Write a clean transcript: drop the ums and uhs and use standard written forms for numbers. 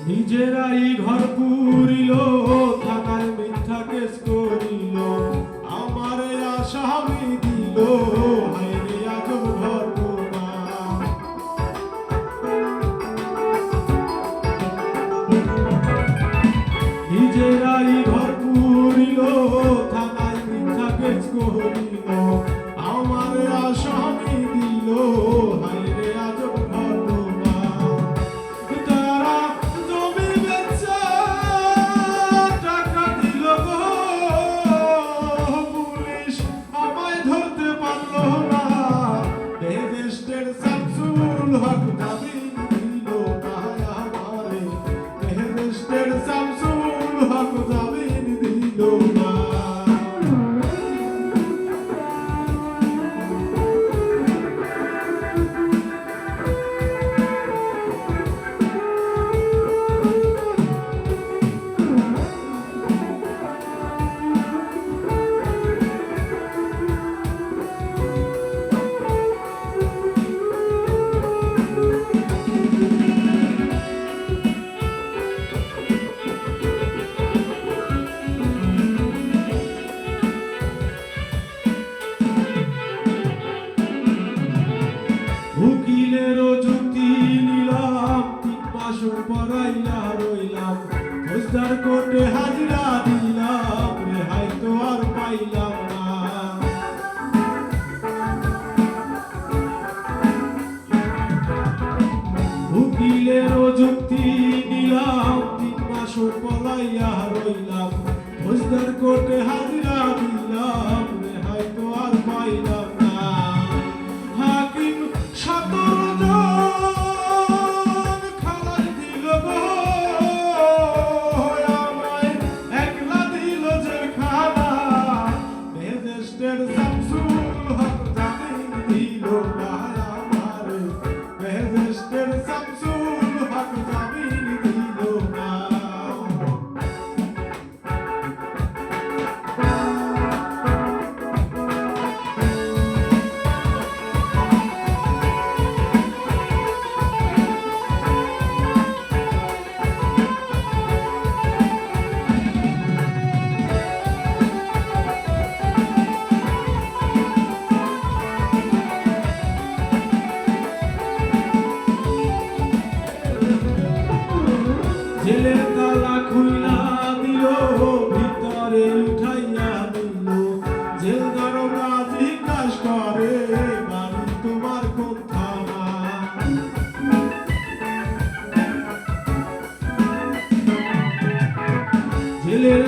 নিজেরাই ঘর পুরিল, থানায় মিথ্যা কেস করিল, আমারে আসামি দিল, হায়রে আজব ঘটনা। নিজেরাই ঘর পুরিল, থানায় মিথ্যা কেস করিল, আমারে আসামি দিল, হায়রে আজব ঘটনা। তারা জমি বেচে টাকা দিল গো, পুলিশ আমায় ধরতে পারল না, বেহেশতের শামসুল হক জামিন দিল না আমারে, বেহেশতের শামসুল হক জামিন দিল না। উকিলেরও যুক্তি নিলাম, 3 মাস পড়াইয়া রইলাম, ফৌজদার কোর্টে হাজিরা দিলাম, রেহাই তো আর পাইলাম না। উকিলেরও যুক্তি নিলাম, 3 মাস পড়াইয়া রইলাম, ফৌজদার কোর্টে হাজিরা দিলাম, রেহাই তো আর পাইলাম না। হাকিম 17 জন খালাস দিল গো, আমায় একলা দিল জেলখানা, বেহেশতের শামসুল হক জামিন দিল না আমারে, বেহেশতের শামসুল হক জামিন দিল না। জেলের তালা খুইলা দিল, ভিতরে উঠাইয়া দিল, জেল দরজা জিজ্ঞাস করে, বাড়ি তোমার কোন থানা? জেলের